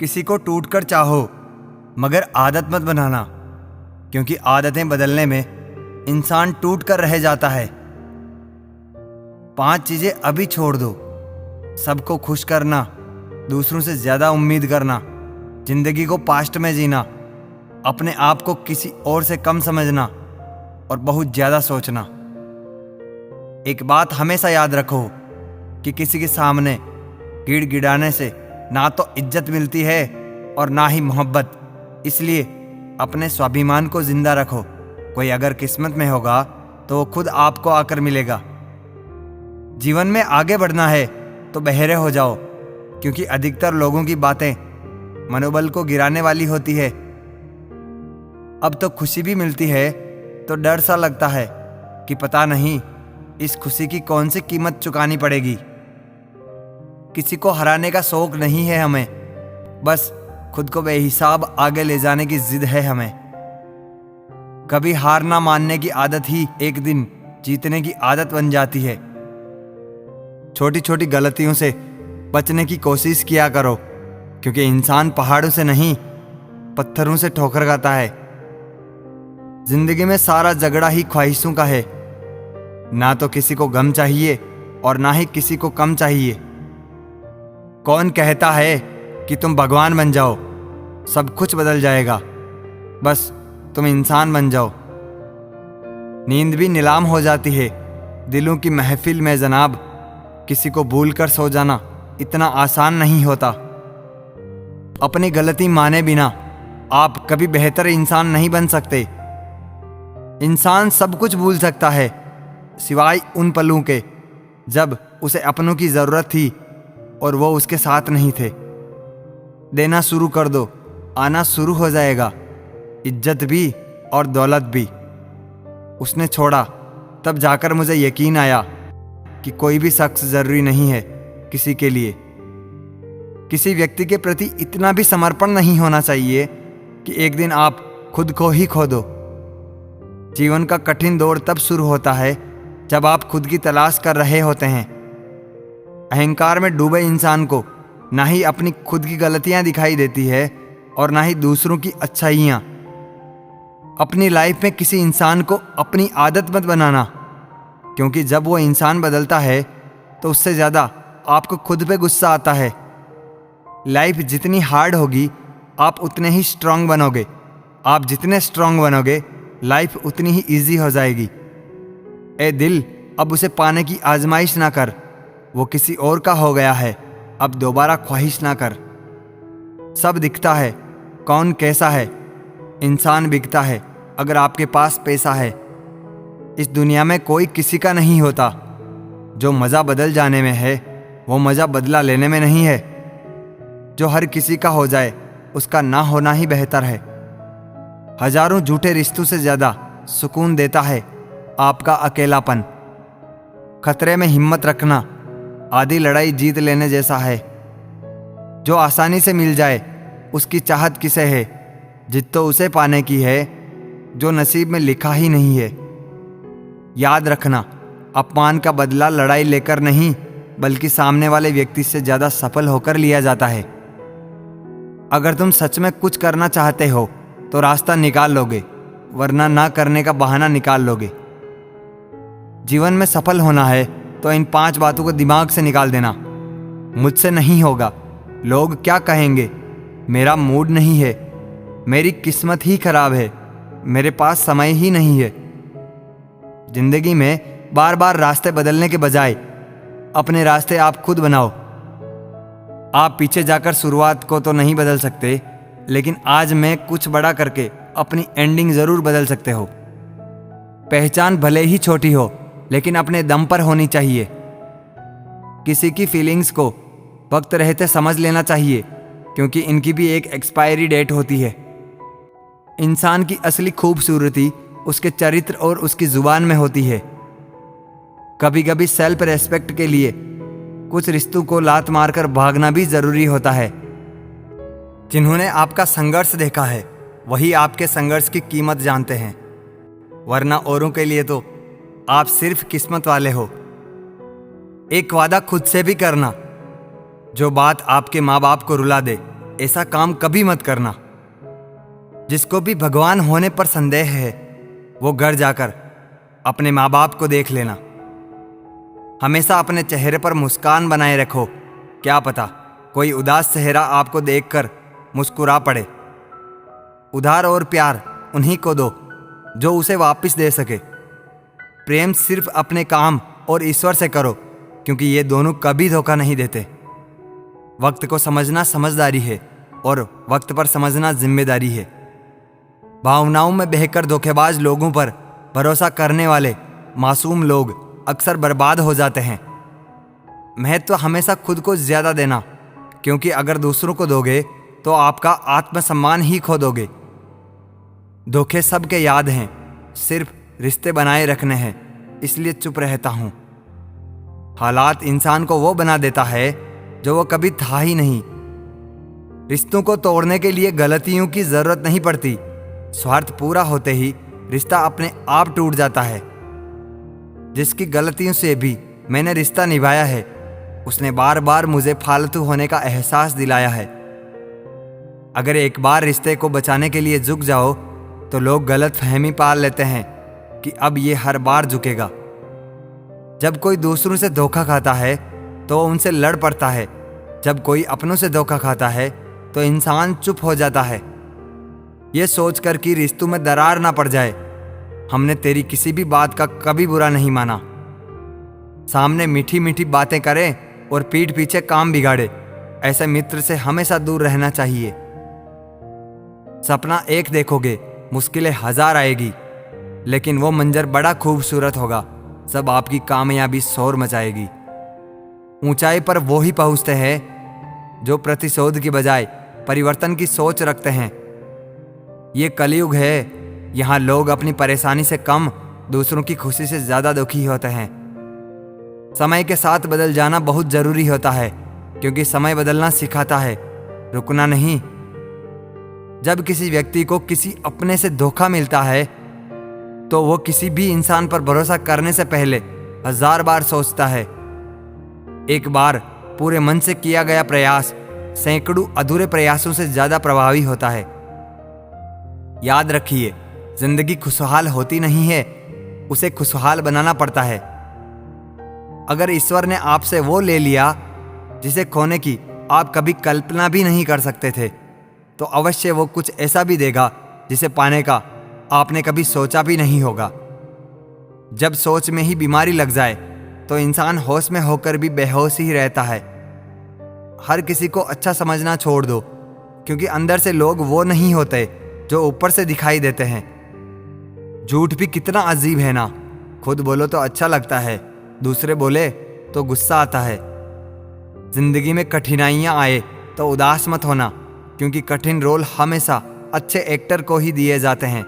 किसी को टूट कर चाहो, मगर आदत मत बनाना, क्योंकि आदतें बदलने में इंसान टूट कर रह जाता है। 5 चीजें अभी छोड़ दो। सबको खुश करना, दूसरों से ज्यादा उम्मीद करना, जिंदगी को पास्ट में जीना, अपने आप को किसी और से कम समझना और बहुत ज्यादा सोचना। एक बात हमेशा याद रखो कि किसी के सामने गिड़गिड़ाने से ना तो इज्जत मिलती है और ना ही मोहब्बत। इसलिए अपने स्वाभिमान को जिंदा रखो। कोई अगर किस्मत में होगा तो वो खुद आपको आकर मिलेगा। जीवन में आगे बढ़ना है तो बहरे हो जाओ, क्योंकि अधिकतर लोगों की बातें मनोबल को गिराने वाली होती है। अब तो खुशी भी मिलती है तो डर सा लगता है कि पता नहीं इस खुशी की कौन सी कीमत चुकानी पड़ेगी। किसी को हराने का शौक नहीं है हमें, बस खुद को बेहिसाब आगे ले जाने की जिद है हमें। कभी हार ना मानने की आदत ही एक दिन जीतने की आदत बन जाती है। छोटी छोटी गलतियों से बचने की कोशिश किया करो, क्योंकि इंसान पहाड़ों से नहीं पत्थरों से ठोकर खाता है। जिंदगी में सारा झगड़ा ही ख्वाहिशों का है। ना तो किसी को गम चाहिए और ना ही किसी को कम चाहिए। कौन कहता है कि तुम भगवान बन जाओ, सब कुछ बदल जाएगा, बस तुम इंसान बन जाओ। नींद भी नीलाम हो जाती है दिलों की महफिल में जनाब। किसी को भूल कर सो जाना इतना आसान नहीं होता। अपनी गलती माने बिना आप कभी बेहतर इंसान नहीं बन सकते। इंसान सब कुछ भूल सकता है सिवाय उन पलों के जब उसे अपनों की जरूरत थी और वो उसके साथ नहीं थे। देना शुरू कर दो, आना शुरू हो जाएगा, इज्जत भी और दौलत भी। उसने छोड़ा तब जाकर मुझे यकीन आया कि कोई भी शख्स जरूरी नहीं है किसी के लिए। किसी व्यक्ति के प्रति इतना भी समर्पण नहीं होना चाहिए कि एक दिन आप खुद को ही खो दो। जीवन का कठिन दौर तब शुरू होता है जब आप खुद की तलाश कर रहे होते हैं। अहंकार में डूबे इंसान को ना ही अपनी खुद की गलतियां दिखाई देती है और ना ही दूसरों की अच्छाइयां। अपनी लाइफ में किसी इंसान को अपनी आदत मत बनाना, क्योंकि जब वो इंसान बदलता है तो उससे ज़्यादा आपको खुद पे गुस्सा आता है। लाइफ जितनी हार्ड होगी आप उतने ही स्ट्रांग बनोगे। आप जितने स्ट्रांग बनोगे लाइफ उतनी ही इजी हो जाएगी। ए दिल, अब उसे पाने की आजमाइश ना कर, वो किसी और का हो गया है, अब दोबारा ख्वाहिश ना कर। सब दिखता है कौन कैसा है, इंसान बिकता है अगर आपके पास पैसा है। इस दुनिया में कोई किसी का नहीं होता। जो मज़ा बदल जाने में है वो मज़ा बदला लेने में नहीं है। जो हर किसी का हो जाए उसका ना होना ही बेहतर है। हजारों झूठे रिश्तों से ज़्यादा सुकून देता है आपका अकेलापन। खतरे में हिम्मत रखना आधी लड़ाई जीत लेने जैसा है। जो आसानी से मिल जाए उसकी चाहत किसे है, जिद तो उसे पाने की है जो नसीब में लिखा ही नहीं है। याद रखना, अपमान का बदला लड़ाई लेकर नहीं बल्कि सामने वाले व्यक्ति से ज़्यादा सफल होकर लिया जाता है। अगर तुम सच में कुछ करना चाहते हो तो रास्ता निकाल लोगे, वरना ना करने का बहाना निकाल लोगे। जीवन में सफल होना है तो इन 5 बातों को दिमाग से निकाल देना। मुझसे नहीं होगा, लोग क्या कहेंगे, मेरा मूड नहीं है, मेरी किस्मत ही खराब है, मेरे पास समय ही नहीं है। जिंदगी में बार बार रास्ते बदलने के बजाय अपने रास्ते आप खुद बनाओ। आप पीछे जाकर शुरुआत को तो नहीं बदल सकते, लेकिन आज में कुछ बड़ा करके अपनी एंडिंग जरूर बदल सकते हो। पहचान भले ही छोटी हो लेकिन अपने दम पर होनी चाहिए। किसी की फीलिंग्स को वक्त रहते समझ लेना चाहिए, क्योंकि इनकी भी एक एक्सपायरी डेट होती है। इंसान की असली खूबसूरती उसके चरित्र और उसकी जुबान में होती है। कभी कभी सेल्फ रेस्पेक्ट के लिए कुछ रिश्तों को लात मारकर भागना भी जरूरी होता है। जिन्होंने आपका संघर्ष देखा है वही आपके संघर्ष की कीमत जानते हैं, वरना औरों के लिए तो आप सिर्फ किस्मत वाले हो। एक वादा खुद से भी करना, जो बात आपके माँ बाप को रुला दे ऐसा काम कभी मत करना। जिसको भी भगवान होने पर संदेह है वो घर जाकर अपने माँ बाप को देख लेना। हमेशा अपने चेहरे पर मुस्कान बनाए रखो, क्या पता कोई उदास चेहरा आपको देखकर मुस्कुरा पड़े। उधार और प्यार उन्हीं को दो जो उसे वापस दे सके। प्रेम सिर्फ अपने काम और ईश्वर से करो, क्योंकि ये दोनों कभी धोखा नहीं देते। वक्त को समझना समझदारी है और वक्त पर समझना जिम्मेदारी है। भावनाओं में बहकर धोखेबाज लोगों पर भरोसा करने वाले मासूम लोग अक्सर बर्बाद हो जाते हैं। महत्व हमेशा खुद को ज्यादा देना, क्योंकि अगर दूसरों को दोगे तो आपका आत्मसम्मान ही खो दोगे। धोखे सबके याद हैं, सिर्फ रिश्ते बनाए रखने हैं, इसलिए चुप रहता हूं। हालात इंसान को वो बना देता है जो वो कभी था ही नहीं। रिश्तों को तोड़ने के लिए गलतियों की जरूरत नहीं पड़ती। स्वार्थ पूरा होते ही रिश्ता अपने आप टूट जाता है। जिसकी गलतियों से भी मैंने रिश्ता निभाया है, उसने बार बार मुझे फालतू होने का एहसास दिलाया है। अगर एक बार रिश्ते को बचाने के लिए झुक जाओ तो लोग गलत फहमी पाल लेते हैं कि अब ये हर बार झुकेगा। जब कोई दूसरों से धोखा खाता है तो उनसे लड़ पड़ता है। जब कोई अपनों से धोखा खाता है तो इंसान चुप हो जाता है, ये सोचकर कि रिश्तों में दरार ना पड़ जाए। हमने तेरी किसी भी बात का कभी बुरा नहीं माना। सामने मीठी मीठी बातें करें और पीठ पीछे काम बिगाड़े, ऐसे मित्र से हमेशा दूर रहना चाहिए। सपना एक देखोगे, मुश्किलें हजार आएगी, लेकिन वो मंजर बड़ा खूबसूरत होगा। सब आपकी कामयाबी शोर मचाएगी। ऊंचाई पर वो ही पहुंचते हैं जो प्रतिशोध की बजाय परिवर्तन की सोच रखते हैं। ये कलयुग है, यहाँ लोग अपनी परेशानी से कम दूसरों की खुशी से ज्यादा दुखी होते हैं। समय के साथ बदल जाना बहुत जरूरी होता है, क्योंकि समय बदलना सिखाता है, रुकना नहीं। जब किसी व्यक्ति को किसी अपने से धोखा मिलता है तो वो किसी भी इंसान पर भरोसा करने से पहले 1000 बार सोचता है। एक बार पूरे मन से किया गया प्रयास सैकड़ों अधूरे प्रयासों से ज्यादा प्रभावी होता है। याद रखिए, जिंदगी खुशहाल होती नहीं है, उसे खुशहाल बनाना पड़ता है। अगर ईश्वर ने आपसे वो ले लिया जिसे खोने की आप कभी कल्पना भी नहीं कर सकते थे, तो अवश्य वो कुछ ऐसा भी देगा जिसे पाने का आपने कभी सोचा भी नहीं होगा। जब सोच में ही बीमारी लग जाए तो इंसान होश में होकर भी बेहोश ही रहता है। हर किसी को अच्छा समझना छोड़ दो, क्योंकि अंदर से लोग वो नहीं होते जो ऊपर से दिखाई देते हैं। झूठ भी कितना अजीब है ना। खुद बोलो तो अच्छा लगता है, दूसरे बोले तो गुस्सा आता है। जिंदगी में कठिनाइयां आए तो उदास मत होना, क्योंकि कठिन रोल हमेशा अच्छे एक्टर को ही दिए जाते हैं।